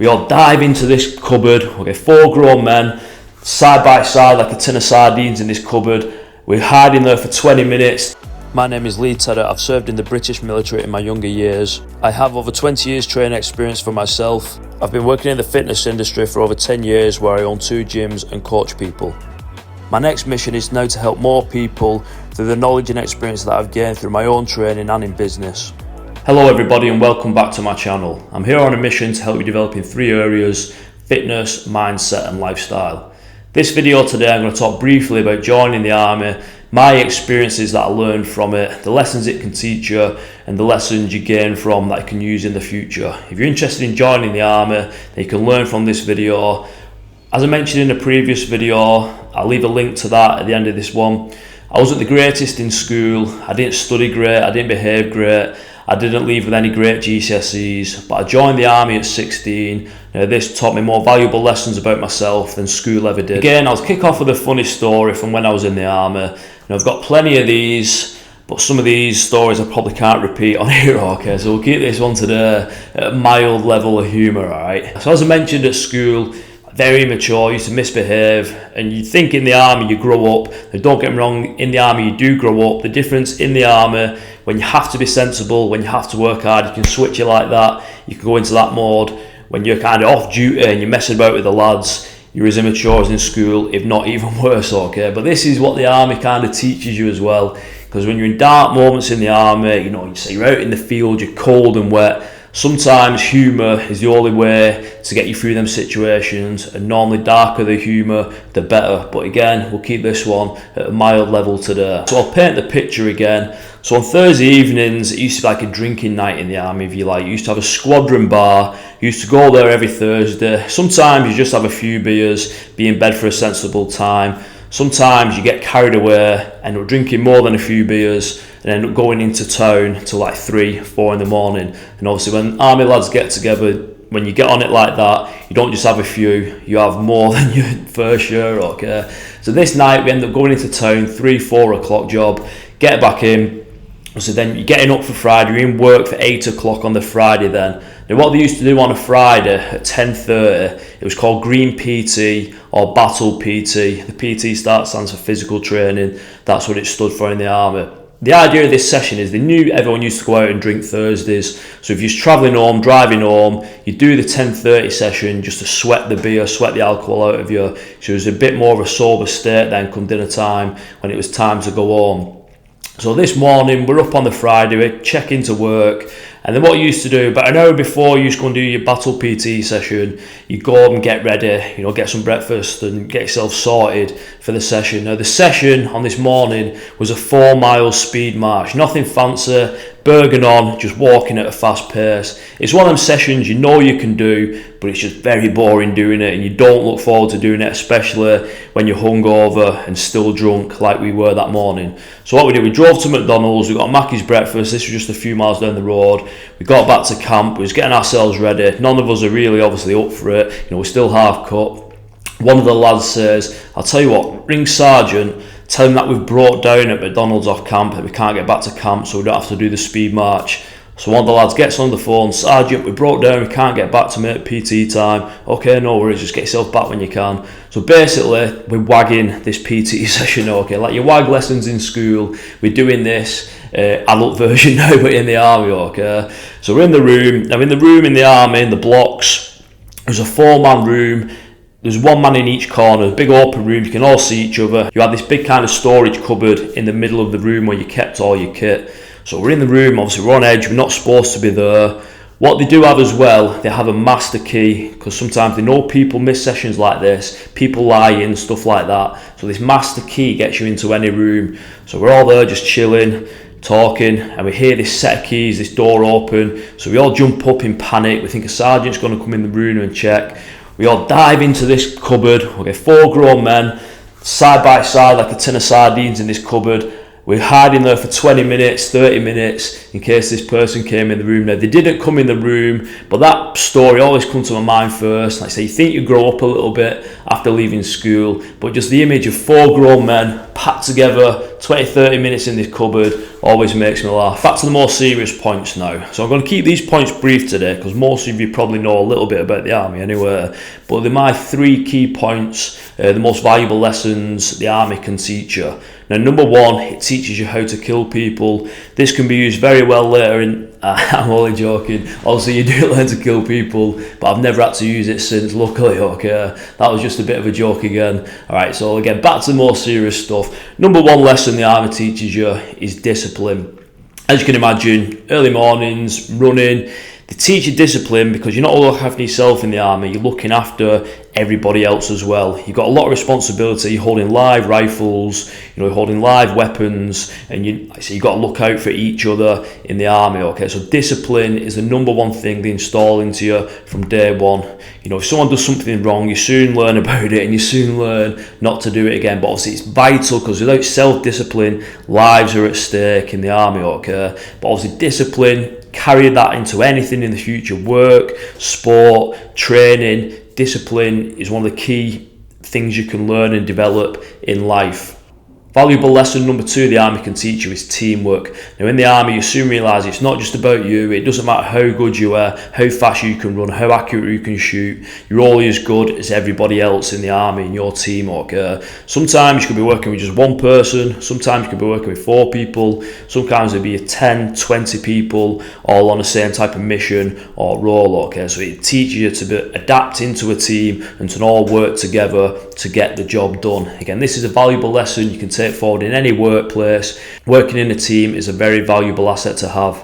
We all dive into this cupboard. Okay, 4 grown men, side by side like a tin of sardines in this cupboard. We're hiding there for 20 minutes. My name is Lee Tedder. I've served in the British military in my younger years. I have over 20 years training experience for myself. I've been working in the fitness industry for over 10 years where I own 2 gyms and coach people. My next mission is now to help more people through the knowledge and experience that I've gained through my own training and in business. Hello everybody and welcome back to my channel. I'm here on a mission to help you develop in 3 areas: fitness, mindset and lifestyle. This video today I'm going to talk briefly about joining the army, my experiences that I learned from it, the lessons it can teach you and the lessons you gain from that you can use in the future. If you're interested in joining the army, then you can learn from this video. As I mentioned in a previous video, I'll leave a link to that at the end of this one. I wasn't the greatest in school, I didn't study great, I didn't behave great, I didn't leave with any great GCSEs, but I joined the army at 16. Now this taught me more valuable lessons about myself than school ever did. Again, I'll kick off with a funny story from when I was in the army. Now I've got plenty of these, but some of these stories I probably can't repeat on here, okay? So we'll keep this one today at a mild level of humour, alright? So as I mentioned at school, very immature, used to misbehave, and you think in the army you grow up. Now don't get me wrong, in the army you do grow up. The difference in the army, when you have to be sensible, when you have to work hard, you can switch it like that, you can go into that mode. When you're kind of off duty and you're messing about with the lads, you're as immature as in school, if not even worse, okay? But this is what the army kind of teaches you as well, because when you're in dark moments in the army, you say you're out in the field, you're cold and wet, sometimes humour is the only way to get you through them situations, and normally darker the humour, the better. But again, we'll keep this one at a mild level today. So I'll paint the picture again. So on Thursday evenings, it used to be like a drinking night in the army, if you like. You used to have a squadron bar, you used to go there every Thursday. Sometimes you just have a few beers, be in bed for a sensible time. Sometimes you get carried away, end up drinking more than a few beers, and end up going into town till like 3, 4 in the morning. And obviously when army lads get together, when you get on it like that, you don't just have a few, you have more than your fair share, okay? So this night we end up going into town, 3, 4 o'clock job, get back in. So then you're getting up for Friday, you're in work for 8 o'clock on the Friday then. Now what they used to do on a Friday at 10:30, it was called Green PT or Battle PT. The PT stands for physical training, that's what it stood for in the army. The idea of this session is they knew everyone used to go out and drink Thursdays. So if you're travelling home, driving home, you do the 10:30 session just to sweat the beer, sweat the alcohol out of you. So it was a bit more of a sober state then come dinner time when it was time to go home. So this morning, we're up on the Friday, we check into work, and then what you used to do, about an hour before you used to go and do your Battle PT session, you go up and get ready, get some breakfast and get yourself sorted for the session. Now the session on this morning was a 4-mile speed march, nothing fancy, burging on, just walking at a fast pace. It's one of them sessions you know you can do, but it's just very boring doing it, and you don't look forward to doing it, especially when you're hungover and still drunk like we were that morning. So what we did, we drove to McDonald's, we got Mackey's breakfast, this was just a few miles down the road. We got back to camp, we was getting ourselves ready. None of us are really obviously up for it, we're still half cut. One of the lads says, I'll tell you what, ring Sergeant, tell him that we've brought down at McDonald's off camp, that we can't get back to camp so we don't have to do the speed march. So one of the lads gets on the phone, Sergeant, we brought down, we can't get back to make PT time. Okay, no worries, just get yourself back when you can. So basically, we're wagging this PT session, okay, like your wag lessons in school, we're doing this adult version now, but in the army, okay. So we're in the room, now in the army, in the blocks, there's a 4-man room. There's 1 man in each corner, big open room, you can all see each other. You have this big kind of storage cupboard in the middle of the room where you kept all your kit. So we're in the room, obviously we're on edge, we're not supposed to be there. What they do have as well, they have a master key, because sometimes they know people miss sessions like this, people lie in, stuff like that. So this master key gets you into any room. So we're all there just chilling, talking, and we hear this set of keys, this door open. So we all jump up in panic, we think a sergeant's going to come in the room and check. We all dive into this cupboard, okay, 4 grown men, side by side like a tin of sardines in this cupboard. We're hiding there for 20 minutes, 30 minutes in case this person came in the room. Now they didn't come in the room, but that story always comes to my mind first. Like I say, you think you grow up a little bit after leaving school, but just the image of 4 grown men packed together, 20-30 minutes in this cupboard, always makes me laugh. Back to the more serious points now. So I'm going to keep these points brief today because most of you probably know a little bit about the army anyway, but they're my 3 key points, the most valuable lessons the army can teach you. Now, number 1, it teaches you how to kill people. This can be used very well later in, I'm only joking, obviously you do learn to kill people, but I've never had to use it since, luckily, okay. That was just a bit of a joke again. Alright, so again, back to the more serious stuff. Number 1 lesson the army teaches you is discipline. As you can imagine, early mornings, running, they teach you discipline because you're not looking after yourself in the army, you're looking after everybody else as well. You've got a lot of responsibility. You're holding live rifles, you're holding live weapons, and you've got to look out for each other in the army. Okay, so discipline is the number 1 thing they install into you from day 1. If someone does something wrong, you soon learn about it and you soon learn not to do it again. But obviously it's vital because without self-discipline, lives are at stake in the army. Okay, but obviously discipline, carry that into anything in the future: work, sport, training. Discipline is one of the key things you can learn and develop in life. Valuable lesson number 2 the army can teach you is teamwork. Now in the army you soon realise it's not just about you. It doesn't matter how good you are, how fast you can run, how accurate you can shoot. You're only as good as everybody else in the army in your team. Okay? Sometimes you could be working with just 1 person, sometimes you could be working with 4 people, sometimes it'll be 10, 20 people all on the same type of mission or role. Okay? So it teaches you to adapt into a team and to all work together to get the job done. Again, this is a valuable lesson you can take forward in any workplace. Working in a team is a very valuable asset to have.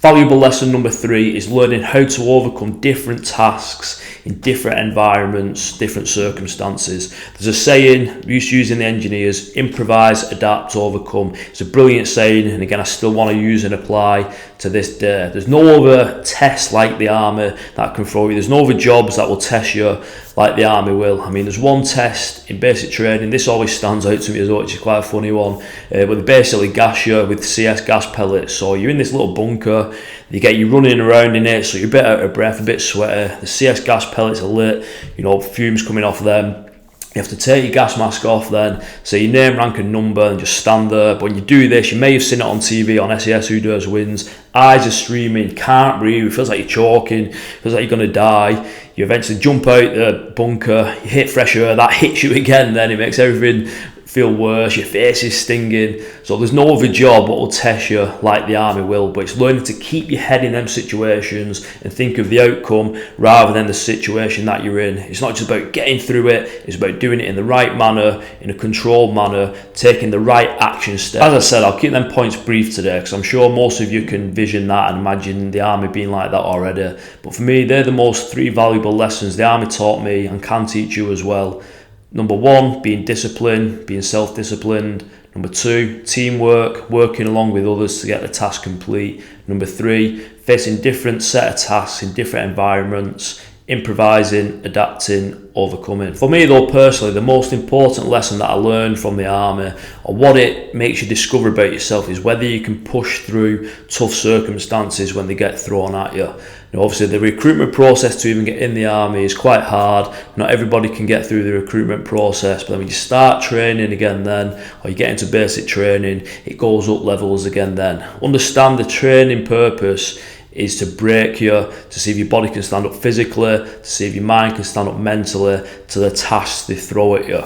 Valuable lesson number 3 is learning how to overcome different tasks in different environments, different circumstances. There's a saying we used to use in the engineers: improvise, adapt, overcome. It's a brilliant saying, and again I still want to use and apply to this day. There's no other test like the army that can throw you. There's no other jobs that will test you like the army will. I mean, there's one test in basic training, this always stands out to me as well, which is quite a funny one, but they basically gas you with CS gas pellets. So you're in this little bunker, they get you running around in it, so you're a bit out of breath, a bit sweaty. The CS gas pellets are lit, fumes coming off them. You have to take your gas mask off then, say your name, rank and number, and just stand there. But when you do this, you may have seen it on TV, on SES Who Dares Wins, eyes are streaming, can't breathe, it feels like you're choking, feels like you're going to die. You eventually jump out the bunker, you hit fresh air, that hits you again, then it makes everything feel worse, your face is stinging. So there's no other job that will test you like the army will, but it's learning to keep your head in them situations and think of the outcome rather than the situation that you're in. It's not just about getting through it, it's about doing it in the right manner, in a controlled manner, taking the right action steps. As I said, I'll keep them points brief today because I'm sure most of you can vision that and imagine the army being like that already. But for me, they're the most 3 valuable lessons the army taught me and can teach you as well. Number 1, being disciplined, being self-disciplined. Number 2, teamwork, working along with others to get the task complete. Number 3, facing different set of tasks in different environments, improvising, adapting, overcoming. For me though, personally, the most important lesson that I learned from the army, or what it makes you discover about yourself, is whether you can push through tough circumstances when they get thrown at you. Now, obviously the recruitment process to even get in the army is quite hard. Not everybody can get through the recruitment process, but then when you start training again then, or you get into basic training, it goes up levels again then. Understand the training purpose is to break you, to see if your body can stand up physically, to see if your mind can stand up mentally to the tasks they throw at you.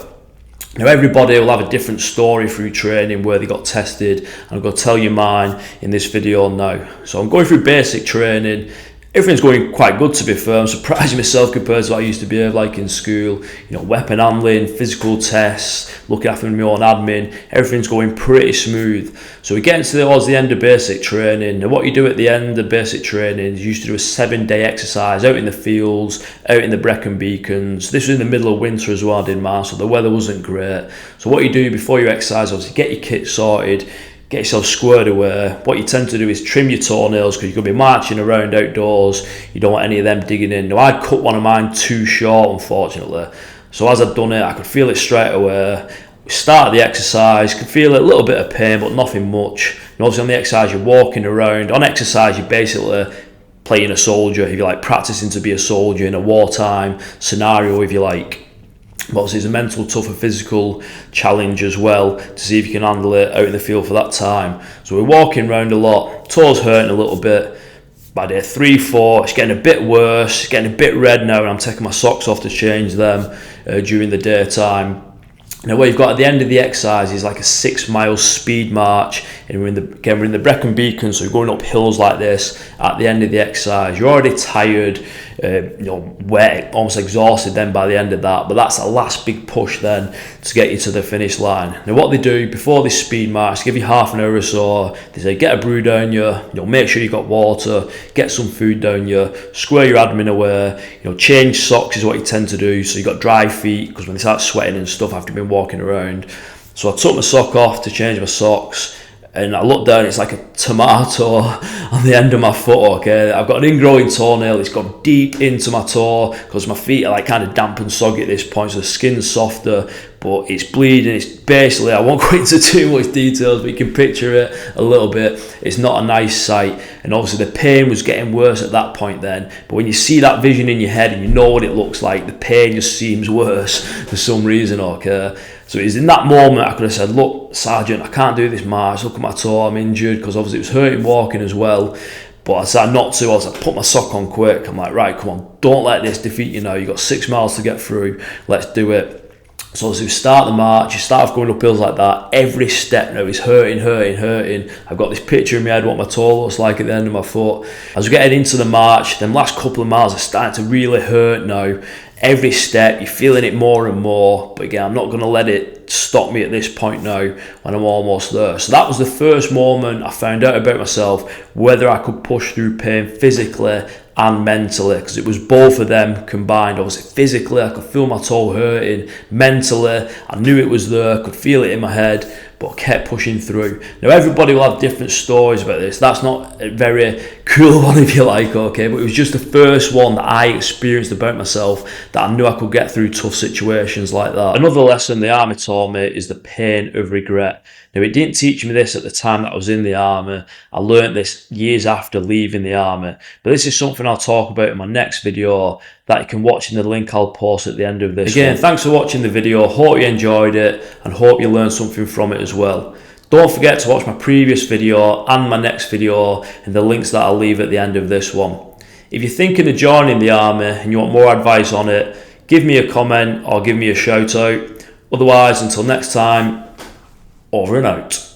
Now everybody will have a different story through training where they got tested, and I'm going to tell you mine in this video now. So I'm going through basic training. Everything's going quite good, to be fair. I'm surprising myself compared to what I used to behave like in school. Weapon handling, physical tests, looking after my own admin, everything's going pretty smooth. So we get towards the end of basic training. And what you do at the end of basic training is you used to do a 7-day exercise out in the fields, out in the Brecon Beacons. This was in the middle of winter as well, I did mine, so the weather wasn't great. So what you do before you exercise, obviously get your kit sorted, get yourself squared away. What you tend to do is trim your toenails because you're going to be marching around outdoors. You don't want any of them digging in. Now, I'd cut one of mine too short, unfortunately. So as I'd done it, I could feel it straight away. We started the exercise, could feel a little bit of pain, but nothing much. And obviously on the exercise, you're walking around. On exercise, you're basically playing a soldier, if you like, practicing to be a soldier in a wartime scenario, if you like. But obviously it's a mental, tougher physical challenge as well to see if you can handle it out in the field for that time. So we're walking around a lot, toes hurting a little bit. By day 3, 4, it's getting a bit worse, it's getting a bit red now, and I'm taking my socks off to change them during the daytime. Now what you've got at the end of the exercise is like a 6-mile speed march, and we're in the Brecon Beacon, so you're going up hills like this at the end of the exercise. You're already tired, wet, almost exhausted then by the end of that, but that's the last big push then to get you to the finish line. Now what they do before this speed march, give you half an hour or so, they say get a brew down you, make sure you've got water, get some food down you, square your admin away, change socks is what you tend to do, so you've got dry feet, because when they start sweating and stuff after you've been walking around. So I took my sock off to change my socks, and I look down, it's like a tomato on the end of my foot, okay? I've got an ingrowing toenail, it's gone deep into my toe, because my feet are like kind of damp and soggy at this point, so the skin's softer, but it's bleeding. It's basically, I won't go into too much details, but you can picture it a little bit. It's not a nice sight, and obviously the pain was getting worse at that point then, but when you see that vision in your head and you know what it looks like, the pain just seems worse for some reason, okay? So it was in that moment I could have said, look, Sergeant, I can't do this march, look at my toe, I'm injured, because obviously it was hurting walking as well. But I decided not to. I was like, put my sock on quick. I'm like, right, come on, don't let this defeat you now. You've got 6 miles to get through, let's do it. So as you start the march, you start off going up hills like that, every step now is hurting. I've got this picture in my head what my toe looks like at the end of my foot. As we get into the march, them last couple of miles are starting to really hurt now. Every step, you're feeling it more and more, but again, I'm not going to let it stop me at this point now when I'm almost there. So that was the first moment I found out about myself, whether I could push through pain physically and mentally, because it was both of them combined. Obviously physically I could feel my toe hurting, mentally I knew it was there, I could feel it in my head, but I kept pushing through. Now everybody will have different stories about this, that's not a very cool one if you like, okay, but it was just the first one that I experienced about myself, that I knew I could get through tough situations like that. Another lesson the army taught me is the pain of regret. Now it didn't teach me this at the time that I was in the army, I learnt this years after leaving the army, but this is something I'll talk about in my next video that you can watch in the link I'll post at the end of this. Again, thanks for watching the video, hope you enjoyed it and hope you learned something from it as well. Don't forget to watch my previous video and my next video and the links that I'll leave at the end of this one. If you're thinking of joining the army and you want more advice on it, give me a comment or give me a shout out. Otherwise, until next time, over and out.